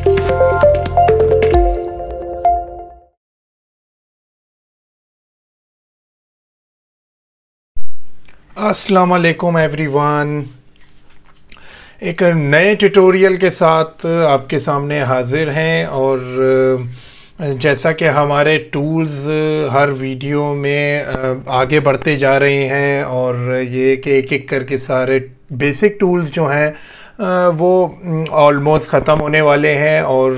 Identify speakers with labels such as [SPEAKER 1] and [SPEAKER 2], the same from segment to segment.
[SPEAKER 1] अस्सलाम वालेकुम एवरीवन, एक नए ट्यूटोरियल के साथ आपके सामने हाजिर हैं। और जैसा कि हमारे टूल्स हर वीडियो में आगे बढ़ते जा रहे हैं और ये कि एक एक करके सारे बेसिक टूल्स जो हैं वो ऑलमोस्ट ख़त्म होने वाले हैं और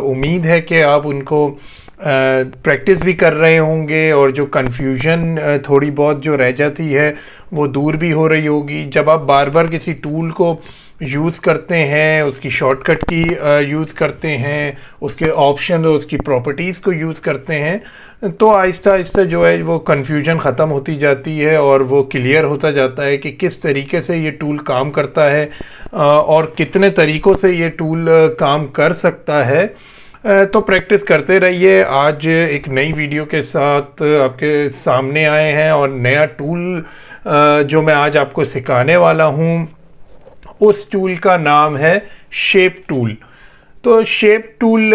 [SPEAKER 1] उम्मीद है कि आप उनको प्रैक्टिस भी कर रहे होंगे और जो कन्फ्यूजन थोड़ी बहुत जो रह जाती है वो दूर भी हो रही होगी। जब आप बार बार किसी टूल को यूज़ करते हैं, उसकी शॉर्टकट की यूज़ करते हैं, उसके ऑप्शन और उसकी प्रॉपर्टीज़ को यूज़ करते हैं, तो आहिस्ता आहिस्ता जो है वो कन्फ्यूजन ख़त्म होती जाती है और वो क्लियर होता जाता है कि किस तरीके से ये टूल काम करता है और कितने तरीक़ों से ये टूल काम कर सकता है। तो प्रैक्टिस करते रहिए। आज एक नई वीडियो के साथ आपके सामने आए हैं और नया टूल जो मैं आज आपको सिखाने वाला हूँ उस टूल का नाम है शेप टूल। तो शेप टूल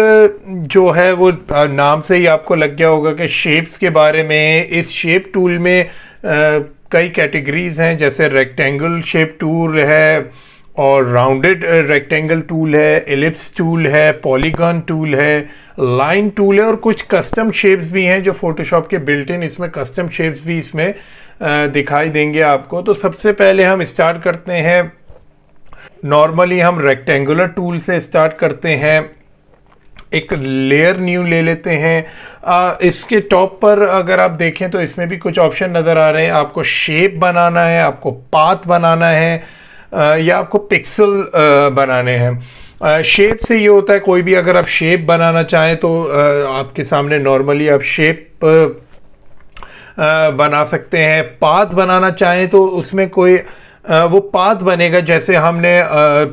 [SPEAKER 1] जो है वो नाम से ही आपको लग गया होगा कि शेप्स के बारे में। इस शेप टूल में कई कैटेगरीज हैं, जैसे रेक्टेंगल शेप टूल है और राउंडेड रेक्टेंगल टूल है, एलिप्स टूल है, पॉलीगॉन टूल है, लाइन टूल है और कुछ कस्टम शेप्स भी हैं जो फोटोशॉप के बिल्ट इन इसमें कस्टम शेप्स भी इसमें दिखाई देंगे आपको। तो सबसे पहले हम स्टार्ट करते हैं, नॉर्मली हम रेक्टेंगुलर टूल से स्टार्ट करते हैं। एक लेयर न्यू ले लेते हैं। इसके टॉप पर अगर आप देखें तो इसमें भी कुछ ऑप्शन नज़र आ रहे हैं। आपको शेप बनाना है, आपको पाथ बनाना है या आपको पिक्सल बनाने हैं। शेप से ये होता है, कोई भी अगर आप शेप बनाना चाहें तो आपके सामने नॉर्मली आप शेप बना सकते हैं। पाथ बनाना चाहें तो उसमें कोई वो पाथ बनेगा, जैसे हमने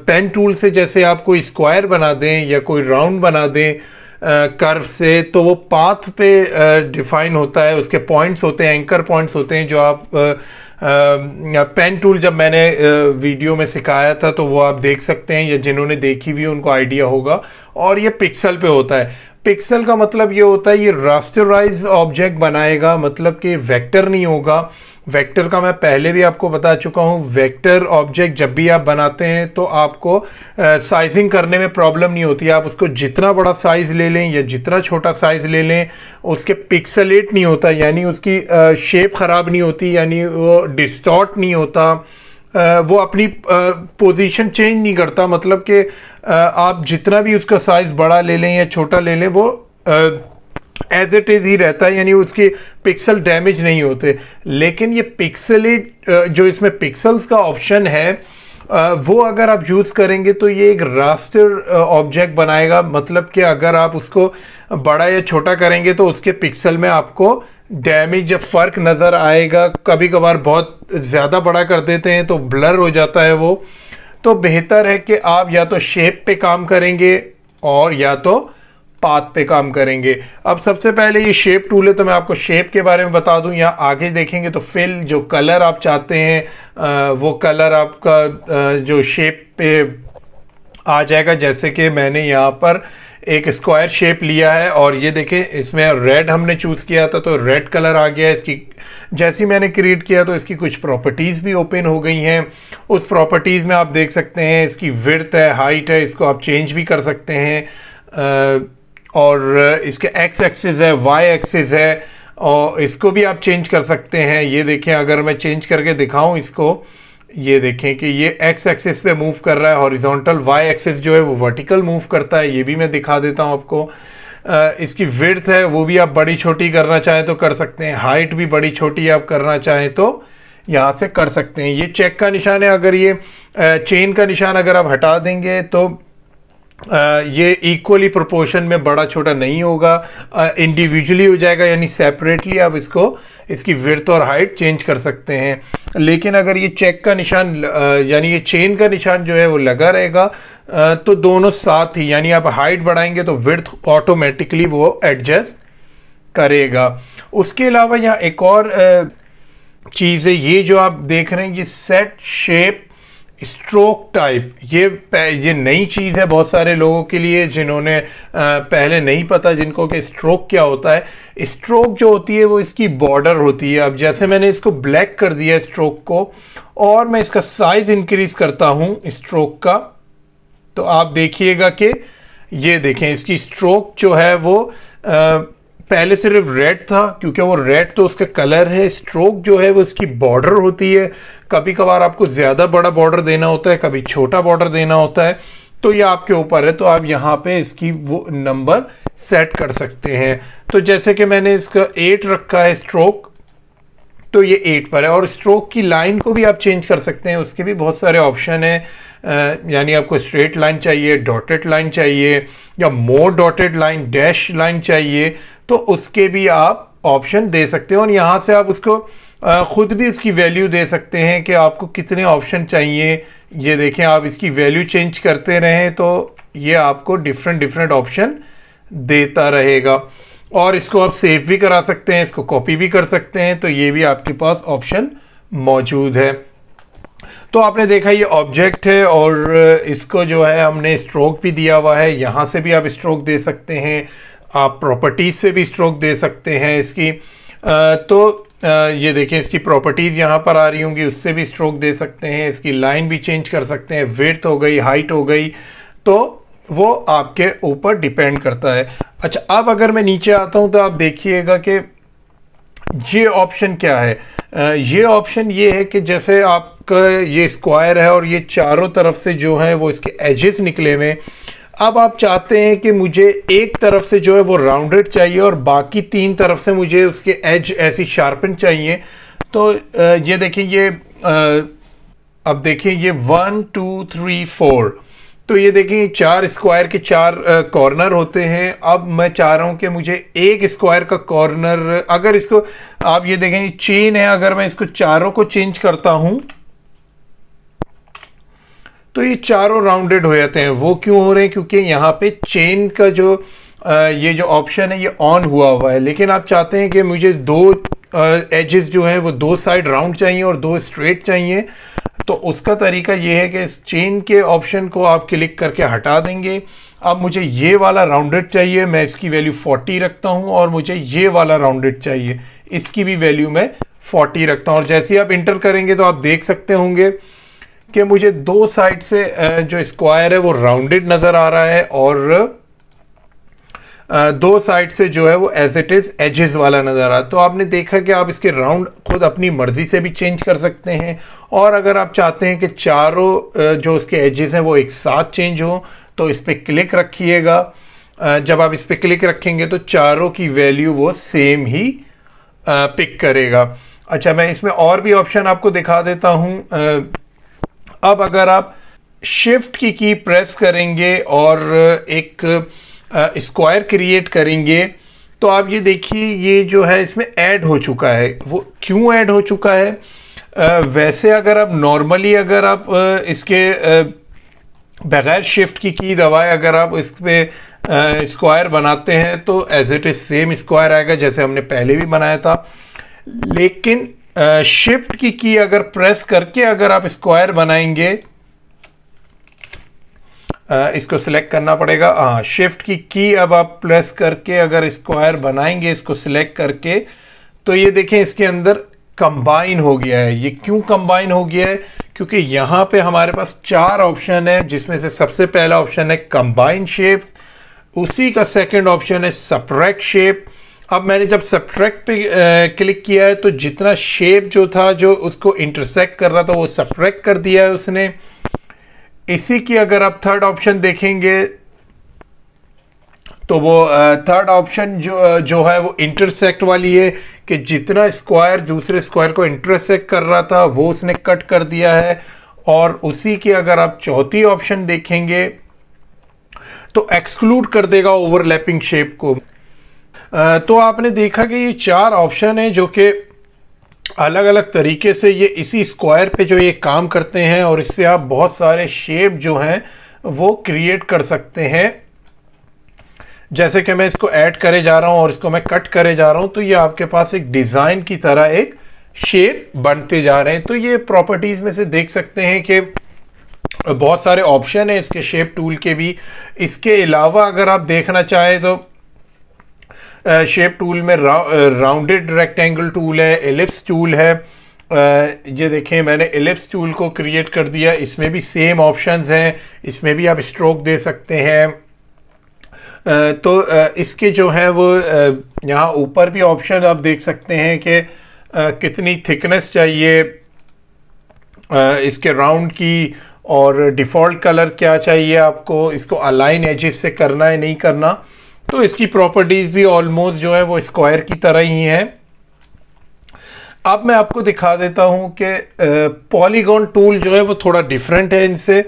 [SPEAKER 1] पेन टूल से जैसे आप कोई स्क्वायर बना दें या कोई राउंड बना दें कर्व से, तो वो पाथ पे डिफाइन होता है। उसके पॉइंट्स होते हैं, एंकर पॉइंट्स होते हैं जो आप पेन टूल जब मैंने वीडियो में सिखाया था तो वो आप देख सकते हैं, या जिन्होंने देखी हुई उनको आइडिया होगा। और ये पिक्सल पे होता है। पिक्सल का मतलब ये होता है ये रास्टराइज ऑब्जेक्ट बनाएगा, मतलब कि वेक्टर नहीं होगा। वेक्टर का मैं पहले भी आपको बता चुका हूँ। वेक्टर ऑब्जेक्ट जब भी आप बनाते हैं तो आपको साइजिंग करने में प्रॉब्लम नहीं होती। आप उसको जितना बड़ा साइज ले लें या जितना छोटा साइज ले लें, उसके पिक्सलेट नहीं होता, यानी उसकी शेप ख़राब नहीं होती, यानी वो डिस्टॉर्ट नहीं होता, वो अपनी पोजीशन चेंज नहीं करता। मतलब कि आप जितना भी उसका साइज़ बड़ा ले लें या छोटा ले लें, वो एज इट इज़ ही रहता है, यानी उसके पिक्सल डैमेज नहीं होते। लेकिन ये पिक्सलेट जो इसमें पिक्सल्स का ऑप्शन है वो अगर आप यूज़ करेंगे तो ये एक रास्टर ऑब्जेक्ट बनाएगा। मतलब कि अगर आप उसको बड़ा या छोटा करेंगे तो उसके पिक्सल में आपको डैमेज या फ़र्क नज़र आएगा। कभी कभार बहुत ज़्यादा बड़ा कर देते हैं तो ब्लर हो जाता है वो। तो बेहतर है कि आप या तो शेप पे काम करेंगे और या तो पाथ पे काम करेंगे। अब सबसे पहले ये शेप टूल है तो मैं आपको शेप के बारे में बता दूं। यहाँ आगे देखेंगे तो फिल जो कलर आप चाहते हैं वो कलर आपका जो शेप पे आ जाएगा। जैसे कि मैंने यहाँ पर एक स्क्वायर शेप लिया है और ये देखें इसमें रेड हमने चूज़ किया था तो रेड कलर आ गया। इसकी जैसी मैंने क्रिएट किया तो इसकी कुछ प्रॉपर्टीज़ भी ओपन हो गई हैं। उस प्रॉपर्टीज़ में आप देख सकते हैं इसकी विड्थ है, हाइट है, इसको आप चेंज भी कर सकते हैं। और इसके एक्स एक्सिस है, वाई एक्सिस है और इसको भी आप चेंज कर सकते हैं। ये देखें, अगर मैं चेंज करके दिखाऊं इसको, ये देखें कि ये एक्स एक्सिस पे मूव कर रहा है हॉरिजॉन्टल, वाई एक्सिस जो है वो वर्टिकल मूव करता है। ये भी मैं दिखा देता हूं आपको। इसकी विड्थ है वो भी आप बड़ी छोटी करना चाहें तो कर सकते हैं। हाइट भी बड़ी छोटी आप करना चाहें तो यहाँ से कर सकते हैं। ये चेक का निशान है, अगर ये चेन का निशान अगर आप हटा देंगे तो ये इक्वली प्रोपोर्शन में बड़ा छोटा नहीं होगा, इंडिविजुअली हो जाएगा, यानी सेपरेटली आप इसको इसकी विड्थ और हाइट चेंज कर सकते हैं। लेकिन अगर ये चेक का निशान यानी ये चेन का निशान जो है वो लगा रहेगा तो दोनों साथ ही, यानी आप हाइट बढ़ाएंगे तो विड्थ ऑटोमेटिकली वो एडजस्ट करेगा। उसके अलावा यहाँ एक और चीज़ है, ये जो आप देख रहे हैं ये सेट शेप स्ट्रोक टाइप, ये नई चीज़ है बहुत सारे लोगों के लिए जिन्होंने पहले नहीं पता जिनको कि स्ट्रोक क्या होता है। स्ट्रोक जो होती है वो इसकी बॉर्डर होती है। अब जैसे मैंने इसको ब्लैक कर दिया स्ट्रोक को, और मैं इसका साइज इंक्रीज करता हूं स्ट्रोक का, तो आप देखिएगा कि ये देखें इसकी स्ट्रोक जो है वो पहले सिर्फ रेड था, क्योंकि वो रेड तो उसका कलर है। स्ट्रोक जो है वो इसकी बॉर्डर होती है। कभी कभार आपको ज़्यादा बड़ा बॉर्डर देना होता है, कभी छोटा बॉर्डर देना होता है, तो ये आपके ऊपर है। तो आप यहाँ पे इसकी वो नंबर सेट कर सकते हैं। तो जैसे कि मैंने इसका 8 रखा है स्ट्रोक, तो ये 8 पर है। और स्ट्रोक की लाइन को भी आप चेंज कर सकते हैं, उसके भी बहुत सारे ऑप्शन हैं। यानी आपको स्ट्रेट लाइन चाहिए, डॉटेड लाइन चाहिए, या मोर डॉटेड लाइन, डैश लाइन चाहिए, तो उसके भी आप ऑप्शन दे सकते हैं। और यहाँ से आप उसको खुद भी इसकी वैल्यू दे सकते हैं कि आपको कितने ऑप्शन चाहिए। ये देखें, आप इसकी वैल्यू चेंज करते रहें तो ये आपको डिफरेंट ऑप्शन देता रहेगा। और इसको आप सेव भी करा सकते हैं, इसको कॉपी भी कर सकते हैं, तो ये भी आपके पास ऑप्शन मौजूद है। तो आपने देखा ये ऑब्जेक्ट है, और इसको जो है हमने स्ट्रोक भी दिया हुआ है। यहाँ से भी आप स्ट्रोक दे सकते हैं, आप प्रॉपर्टीज से भी स्ट्रोक दे सकते हैं इसकी। ये देखें इसकी प्रॉपर्टीज यहाँ पर आ रही होंगी, उससे भी स्ट्रोक दे सकते हैं। इसकी लाइन भी चेंज कर सकते हैं, विड्थ हो गई, हाइट हो गई, तो वो आपके ऊपर डिपेंड करता है। अच्छा, अब अगर मैं नीचे आता हूँ तो आप देखिएगा कि ये ऑप्शन क्या है। ये ऑप्शन ये है कि जैसे आपका ये स्क्वायर है और ये चारों तरफ से जो है वो इसके एजेस निकले हुए। अब आप चाहते हैं कि मुझे एक तरफ से जो है वो राउंडेड चाहिए और बाकी 3 तरफ से मुझे उसके एज ऐसी शार्पन चाहिए। तो ये देखिए, ये अब देखिए ये 1 2 3 4, तो ये देखिए 4 स्क्वायर के 4 कॉर्नर होते हैं। अब मैं चाह रहा हूं कि मुझे एक स्क्वायर का कॉर्नर, अगर इसको आप ये देखें चेन है, अगर मैं इसको चारों को चेंज करता हूं तो ये चारों राउंडेड हो जाते हैं। वो क्यों हो रहे हैं? क्योंकि यहाँ पे चेन का जो ये जो ऑप्शन है ये ऑन हुआ है। लेकिन आप चाहते हैं कि मुझे 2 एजेस जो हैं वो 2 साइड राउंड चाहिए और 2 स्ट्रेट चाहिए, तो उसका तरीका ये है कि इस चेन के ऑप्शन को आप क्लिक करके हटा देंगे। अब मुझे ये वाला राउंडेड चाहिए, मैं इसकी वैल्यू 40 रखता हूँ, और मुझे ये वाला राउंडेड चाहिए, इसकी भी वैल्यू मैं 40 रखता हूँ। और जैसे ही आप इंटर करेंगे तो आप देख सकते होंगे कि मुझे 2 साइड से जो स्क्वायर है वो राउंडेड नज़र आ रहा है, और 2 साइड से जो है वो एज इट इज एजेस वाला नज़र आ रहा है। तो आपने देखा कि आप इसके राउंड खुद अपनी मर्जी से भी चेंज कर सकते हैं। और अगर आप चाहते हैं कि चारों जो उसके एजेस हैं वो एक साथ चेंज हो, तो इस पर क्लिक रखिएगा। जब आप इस पर क्लिक रखेंगे तो चारों की वैल्यू वो सेम ही पिक करेगा। अच्छा, मैं इसमें और भी ऑप्शन आपको दिखा देता हूँ। अब अगर आप शिफ्ट की प्रेस करेंगे और एक स्क्वायर क्रिएट करेंगे, तो आप ये देखिए ये जो है इसमें ऐड हो चुका है। वो क्यों ऐड हो चुका है? वैसे अगर आप नॉर्मली अगर आप इसके बगैर शिफ्ट की दबाए अगर आप इस पे स्क्वायर बनाते हैं तो as it is same square आएगा जैसे हमने पहले भी बनाया था। लेकिन शिफ्ट की अगर प्रेस करके अगर आप स्क्वायर बनाएंगे, इसको सिलेक्ट करना पड़ेगा। हाँ, शिफ्ट की अब आप प्रेस करके अगर स्क्वायर बनाएंगे इसको सिलेक्ट करके, तो ये देखें इसके अंदर कंबाइन हो गया है। ये क्यों कंबाइन हो गया है? क्योंकि यहाँ पे हमारे पास 4 ऑप्शन है, जिसमें से सबसे पहला ऑप्शन है कंबाइन शेप, उसी का सेकंड ऑप्शन है सब्ट्रैक्ट शेप। अब मैंने जब सब्ट्रैक्ट पे क्लिक किया है तो जितना शेप जो था जो उसको इंटरसेक्ट कर रहा था वो सब्ट्रैक्ट कर दिया है उसने। इसी की अगर आप थर्ड ऑप्शन देखेंगे तो वो थर्ड ऑप्शन जो है वो इंटरसेक्ट वाली है, कि जितना स्क्वायर दूसरे स्क्वायर को इंटरसेक्ट कर रहा था वो उसने कट कर दिया है। और उसी की अगर आप चौथी ऑप्शन देखेंगे तो एक्सक्लूड कर देगा ओवरलैपिंग शेप को। तो आपने देखा कि ये 4 ऑप्शन है जो कि अलग अलग तरीके से ये इसी स्क्वायर पे जो ये काम करते हैं, और इससे आप बहुत सारे शेप जो हैं वो क्रिएट कर सकते हैं। जैसे कि मैं इसको ऐड करे जा रहा हूं और इसको मैं कट करे जा रहा हूं, तो ये आपके पास एक डिज़ाइन की तरह एक शेप बनते जा रहे हैं। तो ये प्रॉपर्टीज़ में से देख सकते हैं कि बहुत सारे ऑप्शन है इसके शेप टूल के भी। इसके अलावा अगर आप देखना चाहें तो शेप टूल में राउंडेड रेक्टेंगल टूल है, एलिप्स टूल है। ये देखें मैंने एलिप्स टूल को क्रिएट कर दिया, इसमें भी सेम ऑप्शंस हैं, इसमें भी आप स्ट्रोक दे सकते हैं। तो इसके जो है वो यहाँ ऊपर भी ऑप्शन आप देख सकते हैं कि कितनी थिकनेस चाहिए इसके राउंड की, और डिफ़ॉल्ट कलर क्या चाहिए आपको, इसको अलाइन एजेस से करना है नहीं करना। तो इसकी प्रॉपर्टीज़ भी ऑलमोस्ट जो है वो स्क्वायर की तरह ही है। अब मैं आपको दिखा देता हूँ कि पॉलीगॉन टूल जो है वो थोड़ा डिफरेंट है इनसे।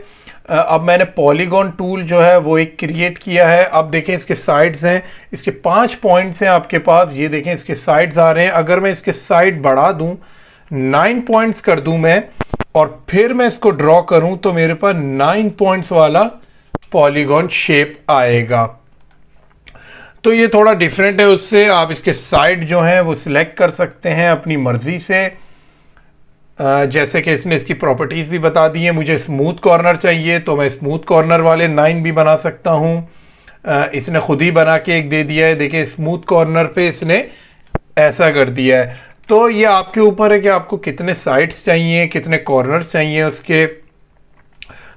[SPEAKER 1] अब मैंने पॉलीगॉन टूल जो है वो एक क्रिएट किया है। अब देखें इसके साइड्स हैं, इसके 5 पॉइंट्स हैं आपके पास, ये देखें इसके साइड्स आ रहे हैं। अगर मैं इसके साइड बढ़ा दूं, 9 पॉइंट्स कर दूं मैं, और फिर मैं इसको ड्रॉ करूं, तो मेरे पास 9 पॉइंट्स वाला पॉलीगॉन शेप आएगा। तो ये थोड़ा डिफरेंट है उससे। आप इसके साइड जो हैं वो सिलेक्ट कर सकते हैं अपनी मर्जी से। जैसे कि इसने इसकी प्रॉपर्टीज़ भी बता दी है। मुझे स्मूथ कॉर्नर चाहिए तो मैं स्मूथ कॉर्नर वाले 9 भी बना सकता हूँ। इसने खुद ही बना के एक दे दिया है, देखिए स्मूथ कॉर्नर पे इसने ऐसा कर दिया है। तो ये आपके ऊपर है कि आपको कितने साइड्स चाहिए, कितने कॉर्नर्स चाहिए उसके।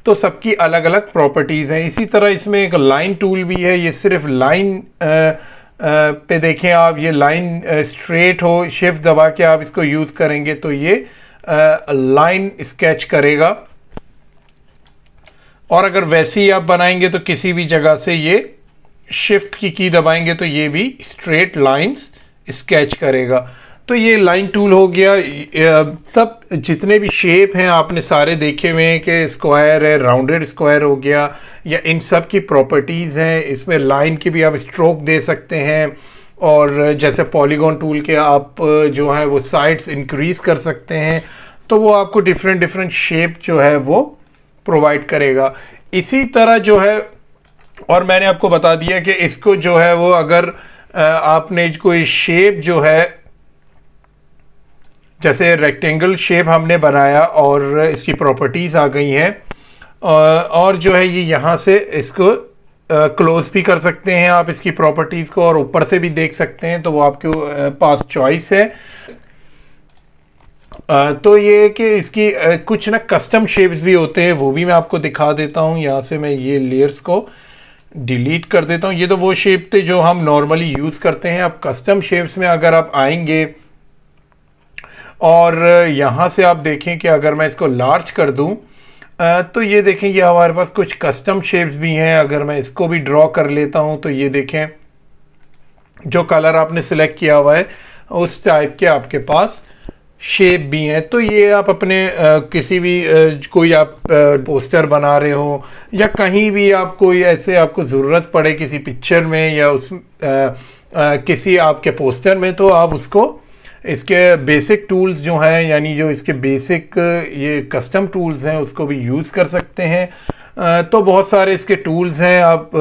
[SPEAKER 1] तो सबकी अलग अलग प्रॉपर्टीज़ हैं। इसी तरह इसमें एक लाइन टूल भी है। ये सिर्फ लाइन पे देखें आप, ये लाइन स्ट्रेट हो, शिफ्ट दबा के आप इसको यूज़ करेंगे तो ये लाइन स्केच करेगा। और अगर वैसे ही आप बनाएंगे तो किसी भी जगह से ये शिफ्ट की दबाएंगे तो ये भी स्ट्रेट लाइंस स्केच करेगा। तो ये लाइन टूल हो गया। सब जितने भी शेप हैं आपने सारे देखे हुए हैं कि स्क्वायर है, राउंडेड स्क्वायर हो गया, या इन सब की प्रॉपर्टीज़ हैं। इसमें लाइन की भी आप स्ट्रोक दे सकते हैं, और जैसे पॉलीगॉन टूल के आप जो है वो साइड्स इंक्रीज कर सकते हैं। तो वो आपको डिफरेंट शेप जो है वो प्रोवाइड करेगा। इसी तरह जो है, और मैंने आपको बता दिया कि इसको जो है वो अगर आपने कोई शेप जो है, जैसे रेक्टेंगल शेप हमने बनाया और इसकी प्रॉपर्टीज़ आ गई हैं, और जो है ये यहाँ से इसको क्लोज भी कर सकते हैं आप इसकी प्रॉपर्टीज़ को, और ऊपर से भी देख सकते हैं। तो वो आपके पास चॉइस है। तो ये कि इसकी कुछ ना कस्टम शेप्स भी होते हैं, वो भी मैं आपको दिखा देता हूँ। यहाँ से मैं ये लेयर्स को डिलीट कर देता हूँ। ये तो वो शेप थे जो हम नॉर्मली यूज़ करते हैं। अब कस्टम शेप्स में अगर आप आएंगे और यहाँ से आप देखें कि अगर मैं इसको लार्ज कर दूँ, तो ये देखें ये हमारे पास कुछ कस्टम शेप्स भी हैं। अगर मैं इसको भी ड्रॉ कर लेता हूँ तो ये देखें जो कलर आपने सिलेक्ट किया हुआ है उस टाइप के आपके पास शेप भी हैं। तो ये आप अपने किसी भी कोई आप पोस्टर बना रहे हो, या कहीं भी आप कोई ऐसे आपको ज़रूरत पड़े किसी पिक्चर में या उस किसी आपके पोस्टर में, तो आप उसको इसके बेसिक टूल्स जो हैं, यानी जो इसके बेसिक ये कस्टम टूल्स हैं, उसको भी यूज़ कर सकते हैं। तो बहुत सारे इसके टूल्स हैं। आप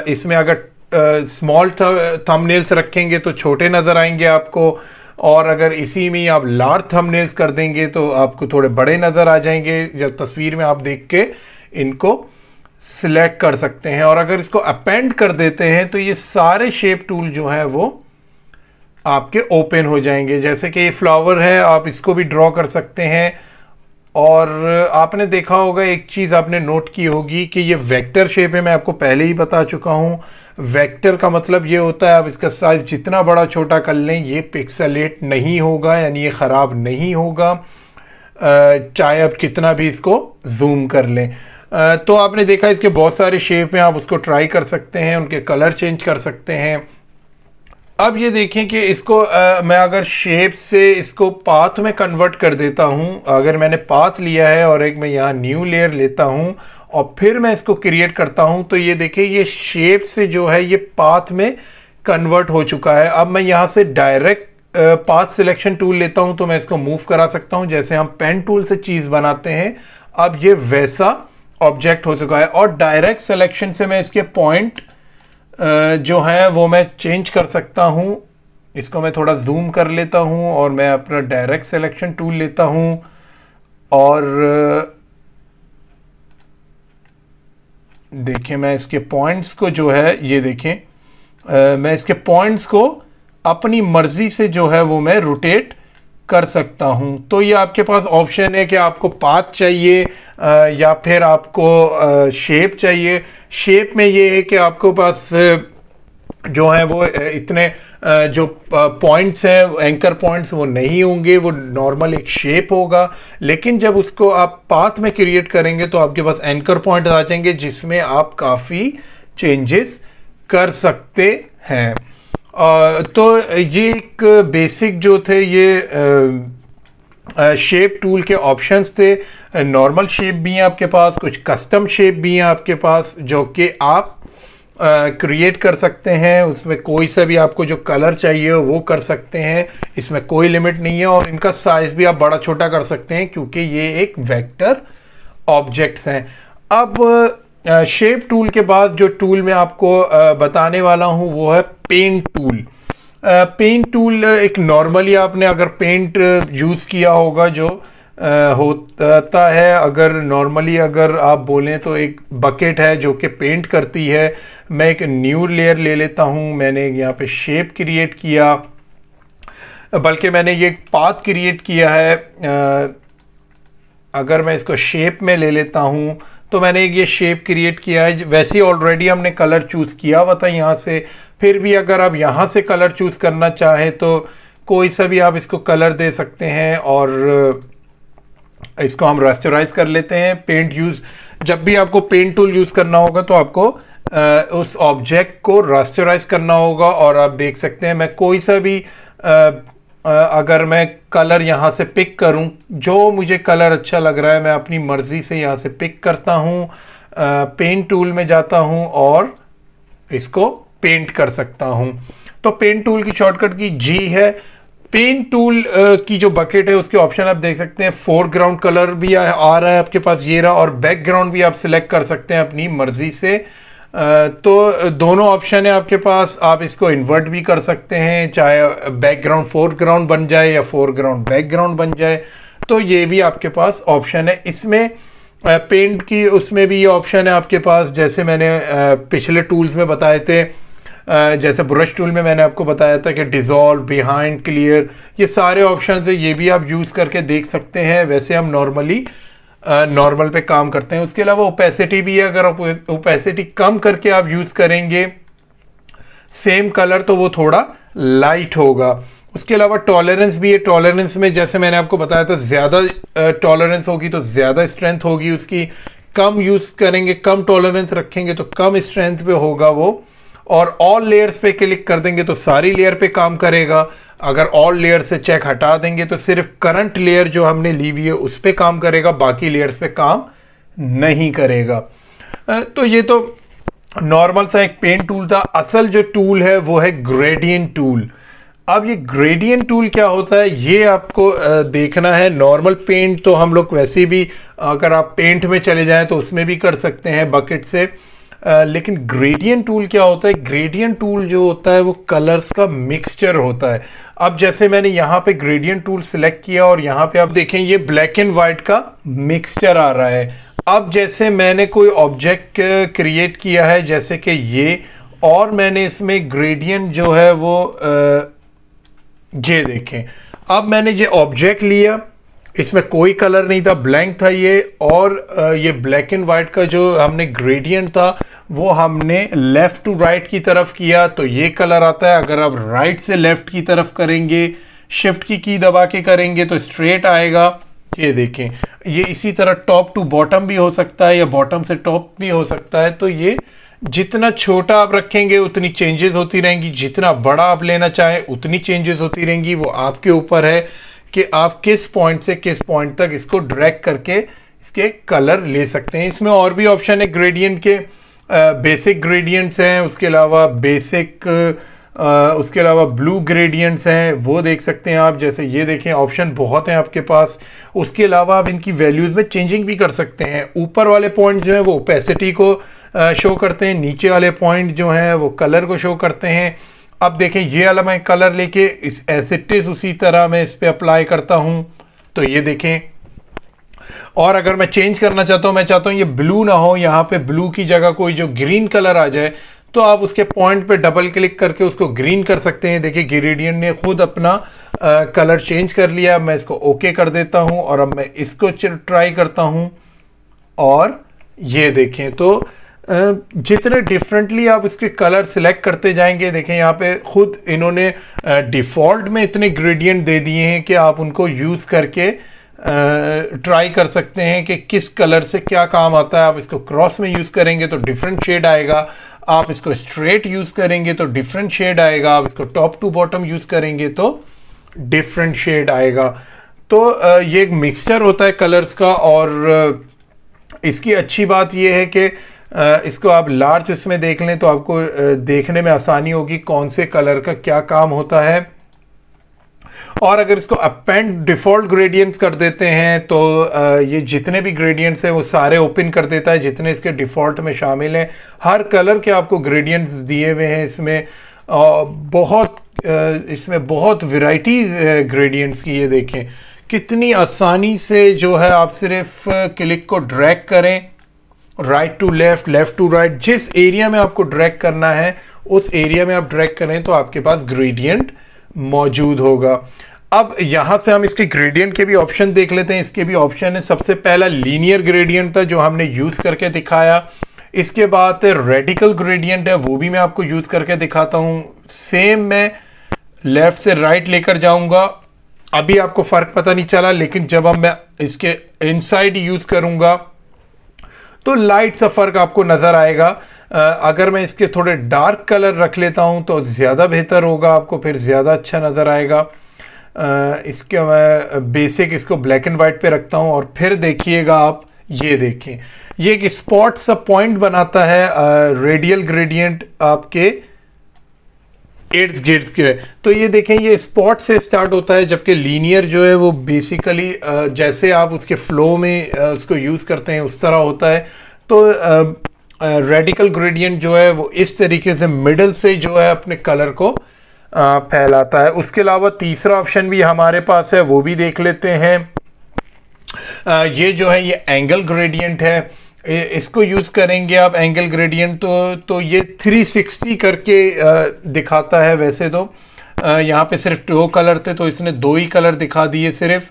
[SPEAKER 1] इसमें अगर स्मॉल थंबनेल्स रखेंगे तो छोटे नज़र आएंगे आपको, और अगर इसी में आप लार्ज थंबनेल्स कर देंगे तो आपको थोड़े बड़े नज़र आ जाएंगे। जब तस्वीर में आप देख के इनको सिलेक्ट कर सकते हैं, और अगर इसको अपेंड कर देते हैं तो ये सारे शेप टूल जो हैं वो आपके ओपन हो जाएंगे। जैसे कि ये फ्लावर है, आप इसको भी ड्रॉ कर सकते हैं। और आपने देखा होगा, एक चीज़ आपने नोट की होगी कि ये वेक्टर शेप है। मैं आपको पहले ही बता चुका हूँ। वेक्टर का मतलब ये होता है आप इसका साइज जितना बड़ा छोटा कर लें ये पिक्सेलेट नहीं होगा, यानी ये ख़राब नहीं होगा, चाहे आप कितना भी इसको जूम कर लें। तो आपने देखा इसके बहुत सारे शेप हैं, आप उसको ट्राई कर सकते हैं, उनके कलर चेंज कर सकते हैं। अब ये देखें कि इसको मैं अगर शेप से इसको पाथ में कन्वर्ट कर देता हूँ, अगर मैंने पाथ लिया है और एक मैं यहाँ न्यू लेयर लेता हूँ और फिर मैं इसको क्रिएट करता हूँ, तो ये देखिए ये शेप से जो है ये पाथ में कन्वर्ट हो चुका है। अब मैं यहाँ से डायरेक्ट पाथ सिलेक्शन टूल लेता हूँ तो मैं इसको मूव करा सकता हूँ, जैसे हम पेन टूल से चीज़ बनाते हैं। अब ये वैसा ऑब्जेक्ट हो चुका है, और डायरेक्ट सिलेक्शन से मैं इसके पॉइंट जो है वो मैं चेंज कर सकता हूँ। इसको मैं थोड़ा जूम कर लेता हूँ और मैं अपना डायरेक्ट सिलेक्शन टूल लेता हूँ, और देखें मैं इसके पॉइंट्स को जो है ये देखें, मैं इसके पॉइंट्स को अपनी मर्जी से जो है वो मैं रोटेट कर सकता हूं। तो ये आपके पास ऑप्शन है कि आपको पाथ चाहिए या फिर आपको शेप चाहिए। शेप में ये है कि आपको पास जो है वो इतने जो पॉइंट्स हैं, एंकर पॉइंट्स, वो नहीं होंगे, वो नॉर्मल एक शेप होगा। लेकिन जब उसको आप पाथ में क्रिएट करेंगे तो आपके पास एंकर पॉइंट आ जाएंगे जिसमें आप काफ़ी चेंजेस कर सकते हैं। तो ये एक बेसिक जो थे ये शेप टूल के ऑप्शंस थे। नॉर्मल शेप भी हैं आपके पास, कुछ कस्टम शेप भी हैं आपके पास जो कि आप क्रिएट कर सकते हैं। उसमें कोई सा भी आपको जो कलर चाहिए वो कर सकते हैं, इसमें कोई लिमिट नहीं है। और इनका साइज भी आप बड़ा छोटा कर सकते हैं क्योंकि ये एक वेक्टर ऑब्जेक्ट्स हैं। अब शेप टूल के बाद जो टूल मैं आपको बताने वाला हूं वो है पेंट टूल। पेंट टूल एक नॉर्मली आपने अगर पेंट यूज़ किया होगा जो होता है, अगर नॉर्मली अगर आप बोलें तो एक बकेट है जो कि पेंट करती है। मैं एक न्यू लेयर ले लेता हूं, मैंने यहाँ पे शेप क्रिएट किया, बल्कि मैंने ये पाथ क्रिएट किया है। अगर मैं इसको शेप में ले लेता हूं तो मैंने ये शेप क्रिएट किया है। वैसे ही ऑलरेडी हमने कलर चूज़ किया हुआ था यहाँ से, फिर भी अगर आप यहाँ से कलर चूज़ करना चाहें तो कोई सा भी आप इसको कलर दे सकते हैं और इसको हम रास्टराइज कर लेते हैं। पेंट यूज़, जब भी आपको पेंट टूल यूज़ करना होगा तो आपको उस ऑब्जेक्ट को रास्टराइज करना होगा। और आप देख सकते हैं मैं कोई सा भी अगर मैं कलर यहाँ से पिक करूँ, जो मुझे कलर अच्छा लग रहा है मैं अपनी मर्ज़ी से यहाँ से पिक करता हूँ, पेंट टूल में जाता हूँ और इसको पेंट कर सकता हूँ। तो पेंट टूल की शॉर्टकट की जी है। पेंट टूल की जो बकेट है उसके ऑप्शन आप देख सकते हैं। फोरग्राउंड कलर भी आ रहा है आपके पास, ये रहा, और बैकग्राउंड भी आप सिलेक्ट कर सकते हैं अपनी मर्जी से। तो दोनों ऑप्शन है आपके पास। आप इसको इन्वर्ट भी कर सकते हैं, चाहे बैकग्राउंड फोरग्राउंड बन जाए या फोरग्राउंड बैकग्राउंड बन जाए, तो ये भी आपके पास ऑप्शन है। इसमें पेंट की उसमें भी ये ऑप्शन है आपके पास, जैसे मैंने पिछले टूल्स में बताए थे। जैसे ब्रश टूल में मैंने आपको बताया था कि डिज़ोल्व, बिहाइंड, क्लियर, ये सारे ऑप्शन है, ये भी आप यूज़ करके देख सकते हैं। वैसे हम नॉर्मल पे काम करते हैं। उसके अलावा ओपेसिटी भी है, अगर आप ओपेसिटी कम करके आप यूज़ करेंगे सेम कलर तो वो थोड़ा लाइट होगा। उसके अलावा टॉलरेंस भी है। टॉलरेंस में जैसे मैंने आपको बताया था, ज़्यादा टॉलरेंस होगी तो ज़्यादा स्ट्रेंथ होगी उसकी, कम यूज़ करेंगे, कम टॉलरेंस रखेंगे तो कम स्ट्रेंथ पे होगा वो। और ऑल लेयर्स पे क्लिक कर देंगे तो सारी लेयर पे काम करेगा। अगर ऑल लेयर से चेक हटा देंगे तो सिर्फ करंट लेयर जो हमने ली हुई है उस पे काम करेगा, बाकी लेयर्स पे काम नहीं करेगा। तो ये तो नॉर्मल सा एक पेंट टूल था। असल जो टूल है वो है ग्रेडियंट टूल। अब ये ग्रेडियंट टूल क्या होता है ये आपको देखना है। नॉर्मल पेंट तो हम लोग वैसे भी, अगर आप पेंट में चले जाएं तो उसमें भी कर सकते हैं बकेट से। लेकिन ग्रेडियंट टूल क्या होता है? ग्रेडियंट टूल जो होता है वो कलर्स का मिक्सचर होता है। अब जैसे मैंने यहाँ पे ग्रेडियंट टूल सिलेक्ट किया और यहाँ पे आप देखें ये ब्लैक एंड वाइट का मिक्सचर आ रहा है। अब जैसे मैंने कोई ऑब्जेक्ट क्रिएट किया है जैसे कि ये, और मैंने इसमें ग्रेडियंट जो है वो ये देखें, अब मैंने ये ऑब्जेक्ट लिया, इसमें कोई कलर नहीं था, ब्लैंक था ये, और ये ब्लैक एंड वाइट का जो हमने ग्रेडियंट था वो हमने लेफ्ट टू राइट की तरफ किया तो ये कलर आता है। अगर आप राइट से लेफ्ट की तरफ करेंगे, शिफ्ट की दबा के करेंगे तो स्ट्रेट आएगा। ये देखें, ये इसी तरह टॉप टू बॉटम भी हो सकता है या बॉटम से टॉप भी हो सकता है। तो ये जितना छोटा आप रखेंगे उतनी चेंजेस होती रहेंगी, जितना बड़ा आप लेना चाहें उतनी चेंजेस होती रहेंगी। वो आपके ऊपर है कि आप किस पॉइंट से किस पॉइंट तक इसको ड्रैग करके इसके कलर ले सकते हैं। इसमें और भी ऑप्शन है ग्रेडियंट के, बेसिक ग्रेडियंट्स हैं, उसके अलावा उसके अलावा ब्लू ग्रेडियंट्स हैं, वो देख सकते हैं आप। जैसे ये देखें, ऑप्शन बहुत हैं आपके पास। उसके अलावा आप इनकी वैल्यूज़ में चेंजिंग भी कर सकते हैं। ऊपर वाले पॉइंट जो है वो ओपेसिटी को शो करते हैं, नीचे वाले पॉइंट जो हैं वो कलर को शो करते हैं। अब देखें, ये वाला मैं कलर लेके इस एज इट इज उसी तरह मैं इस पे अप्लाई करता हूं तो ये देखें और अगर मैं चेंज करना चाहता हूं, मैं चाहता हूं ये ब्लू ना हो, यहां पे ब्लू की जगह कोई जो ग्रीन कलर आ जाए, तो आप उसके पॉइंट पे डबल क्लिक करके उसको ग्रीन कर सकते हैं। देखिए ग्रेडियंट ने खुद अपना कलर चेंज कर लिया। मैं इसको ओके कर देता हूं और अब मैं इसको ट्राई करता हूं और ये देखें तो जितने डिफरेंटली आप इसके कलर सिलेक्ट करते जाएंगे, देखें यहाँ पे खुद इन्होंने डिफ़ॉल्ट में इतने ग्रेडियंट दे दिए हैं कि आप उनको यूज़ करके ट्राई कर सकते हैं कि किस कलर से क्या काम आता है। आप इसको क्रॉस में यूज़ करेंगे तो डिफरेंट शेड आएगा, आप इसको स्ट्रेट यूज़ करेंगे तो डिफरेंट शेड आएगा, आप इसको टॉप टू बॉटम यूज़ करेंगे तो डिफरेंट शेड आएगा। तो ये एक मिक्सचर होता है कलर्स का। और इसकी अच्छी बात ये है कि इसको आप लार्ज इसमें देख लें तो आपको देखने में आसानी होगी कौन से कलर का क्या काम होता है। और अगर इसको अपेंड डिफॉल्ट ग्रेडियंट्स कर देते हैं तो ये जितने भी ग्रेडियंट्स हैं वो सारे ओपन कर देता है जितने इसके डिफॉल्ट में शामिल हैं। हर कलर के आपको ग्रेडियंट्स दिए हुए हैं इसमें। इसमें बहुत वैरायटी ग्रेडियंट्स की। ये देखें कितनी आसानी से जो है, आप सिर्फ क्लिक को ड्रैग करें right to left, left to right, जिस एरिया में आपको ड्रैग करना है उस एरिया में आप ड्रैग करें तो आपके पास ग्रेडियंट मौजूद होगा। अब यहां से हम इसके ग्रेडियंट के भी ऑप्शन देख लेते हैं। इसके भी ऑप्शन है। सबसे पहला लीनियर ग्रेडियंट था जो हमने यूज करके दिखाया। इसके बाद रेडिकल ग्रेडियंट है, वो भी मैं आपको यूज करके दिखाता हूं। सेम मैं लेफ्ट से राइट लेकर जाऊंगा, अभी आपको फर्क पता नहीं चला, लेकिन जब अब मैं इसके इनसाइड यूज करूंगा तो लाइट सा फर्क आपको नजर आएगा। अगर मैं इसके थोड़े डार्क कलर रख लेता हूं तो ज्यादा बेहतर होगा, आपको फिर ज्यादा अच्छा नजर आएगा। इसके मैं बेसिक इसको ब्लैक एंड वाइट पे रखता हूं और फिर देखिएगा आप, ये देखें ये एक स्पॉट सा पॉइंट बनाता है रेडियल ग्रेडियंट आपके इर्द गिर्द के। तो ये देखें ये स्पॉट से स्टार्ट होता है, जबकि लीनियर जो है वो बेसिकली जैसे आप उसके फ्लो में उसको यूज करते हैं उस तरह होता है। तो रेडिकल ग्रेडियंट जो है वो इस तरीके से मिडल से जो है अपने कलर को फैलाता है। उसके अलावा तीसरा ऑप्शन भी हमारे पास है, वो भी देख लेते हैं। ये जो है ये एंगल ग्रेडियंट है, इसको यूज करेंगे आप एंगल ग्रेडियंट तो ये 360 करके दिखाता है। वैसे तो यहाँ पे सिर्फ 2 कलर थे तो इसने 2 ही कलर दिखा दिए सिर्फ।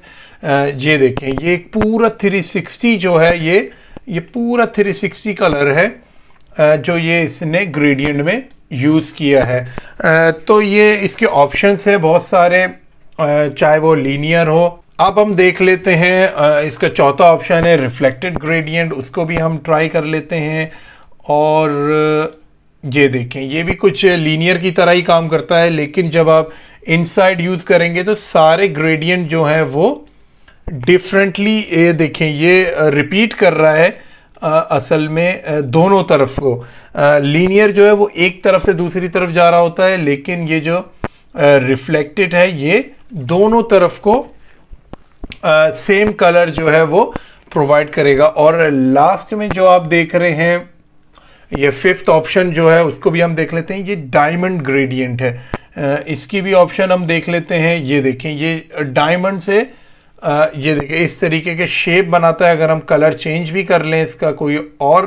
[SPEAKER 1] ये देखें ये पूरा 360 जो है ये पूरा 360 कलर है जो ये इसने ग्रेडियंट में यूज किया है। तो ये इसके ऑप्शंस है बहुत सारे, चाहे वो लीनियर हो। अब हम देख लेते हैं इसका चौथा ऑप्शन है रिफ्लेक्टेड ग्रेडियंट, उसको भी हम ट्राई कर लेते हैं। और ये देखें ये भी कुछ लीनियर की तरह ही काम करता है, लेकिन जब आप इनसाइड यूज करेंगे तो सारे ग्रेडियंट जो हैं वो डिफरेंटली, ये देखें ये रिपीट कर रहा है असल में दोनों तरफ को। लीनियर जो है वो एक तरफ से दूसरी तरफ जा रहा होता है, लेकिन ये जो रिफ्लेक्टेड है ये दोनों तरफ को सेम कलर जो है वो प्रोवाइड करेगा। और लास्ट में जो आप देख रहे हैं ये 5th ऑप्शन जो है उसको भी हम देख लेते हैं। ये डायमंड ग्रेडियंट है, इसकी भी ऑप्शन हम देख लेते हैं। ये देखें ये डायमंड से ये देखें इस तरीके के शेप बनाता है। अगर हम कलर चेंज भी कर लें, इसका कोई और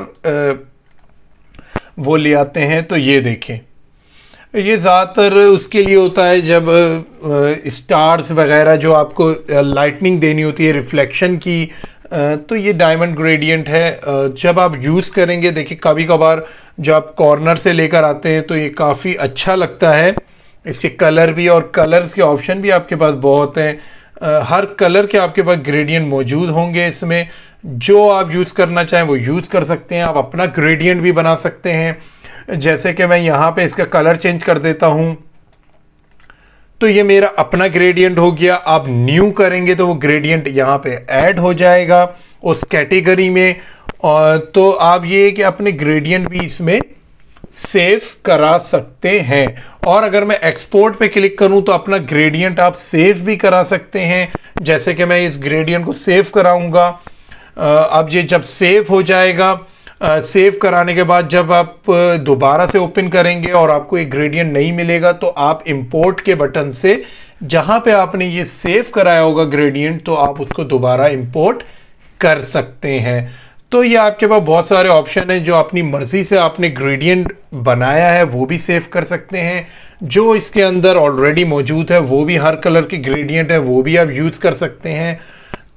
[SPEAKER 1] वो ले आते हैं तो ये देखें ये ज़्यादातर उसके लिए होता है जब स्टार्स वगैरह जो आपको लाइटनिंग देनी होती है रिफ्लेक्शन की, तो ये डायमंड ग्रेडियंट है। जब आप यूज़ करेंगे, देखिए कभी कभार जब आप कॉर्नर से लेकर आते हैं तो ये काफ़ी अच्छा लगता है। इसके कलर भी और कलर्स के ऑप्शन भी आपके पास बहुत हैं। हर कलर के आपके पास ग्रेडियंट मौजूद होंगे इसमें, जो आप यूज़ करना चाहें वो यूज़ कर सकते हैं। आप अपना ग्रेडियंट भी बना सकते हैं। जैसे कि मैं यहाँ पे इसका कलर चेंज कर देता हूँ तो ये मेरा अपना ग्रेडियंट हो गया। आप न्यू करेंगे तो वो ग्रेडियंट यहाँ पे ऐड हो जाएगा उस कैटेगरी में। और तो आप ये कि अपने ग्रेडियंट भी इसमें सेव करा सकते हैं। और अगर मैं एक्सपोर्ट पे क्लिक करूं तो अपना ग्रेडियंट आप सेव भी करा सकते हैं। जैसे कि मैं इस ग्रेडियंट को सेव कराऊंगा। अब ये जब सेव हो जाएगा, सेव कराने के बाद जब आप दोबारा से ओपन करेंगे और आपको एक ग्रेडियंट नहीं मिलेगा तो आप इंपोर्ट के बटन से जहां पे आपने ये सेव कराया होगा ग्रेडियंट, तो आप उसको दोबारा इंपोर्ट कर सकते हैं। तो ये आपके पास बहुत सारे ऑप्शन हैं, जो अपनी मर्जी से आपने ग्रेडियंट बनाया है वो भी सेव कर सकते हैं, जो इसके अंदर ऑलरेडी मौजूद है वो भी हर कलर की ग्रेडियंट है वो भी आप यूज़ कर सकते हैं।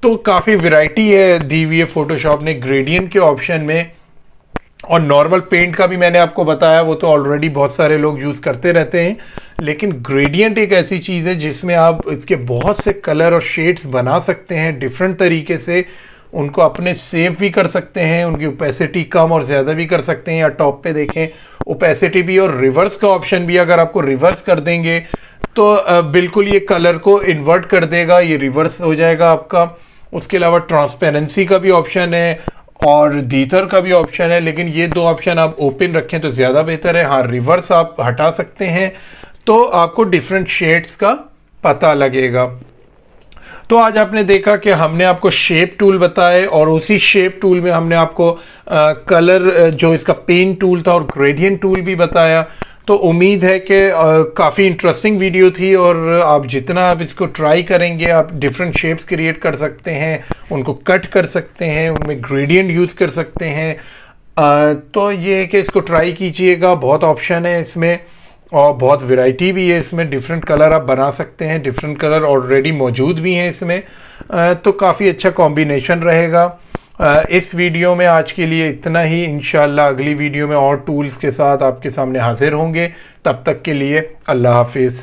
[SPEAKER 1] तो काफ़ी वैरायटी है दी हुई है फोटोशॉप ने ग्रेडियंट के ऑप्शन में। और नॉर्मल पेंट का भी मैंने आपको बताया, वो तो ऑलरेडी बहुत सारे लोग यूज़ करते रहते हैं, लेकिन ग्रेडियंट एक ऐसी चीज़ है जिसमें आप इसके बहुत से कलर और शेड्स बना सकते हैं डिफरेंट तरीके से, उनको अपने सेव भी कर सकते हैं, उनकी ओपेसिटी कम और ज़्यादा भी कर सकते हैं। या टॉप पे देखें ओपेसिटी भी और रिवर्स का ऑप्शन भी, अगर आपको रिवर्स कर देंगे तो बिल्कुल ये कलर को इन्वर्ट कर देगा, ये रिवर्स हो जाएगा आपका। उसके अलावा ट्रांसपेरेंसी का भी ऑप्शन है और डीथर का भी ऑप्शन है, लेकिन ये दो ऑप्शन आप ओपन रखें तो ज़्यादा बेहतर है। हाँ, रिवर्स आप हटा सकते हैं तो आपको डिफरेंट शेड्स का पता लगेगा। तो आज आपने देखा कि हमने आपको शेप टूल बताए और उसी शेप टूल में हमने आपको कलर जो इसका पेन टूल था और ग्रेडियंट टूल भी बताया। तो उम्मीद है कि काफ़ी इंटरेस्टिंग वीडियो थी और आप जितना आप इसको ट्राई करेंगे आप डिफरेंट शेप्स क्रिएट कर सकते हैं, उनको कट कर सकते हैं, उनमें ग्रेडियंट यूज़ कर सकते हैं। तो ये है कि इसको ट्राई कीजिएगा, बहुत ऑप्शन है इसमें और बहुत वैरायटी भी है इसमें, डिफरेंट कलर आप बना सकते हैं, डिफरेंट कलर ऑलरेडी मौजूद भी हैं इसमें। तो काफ़ी अच्छा कॉम्बिनेशन रहेगा। इस वीडियो में आज के लिए इतना ही। इंशाल्लाह अगली वीडियो में और टूल्स के साथ आपके सामने हाजिर होंगे। तब तक के लिए अल्लाह हाफिज़।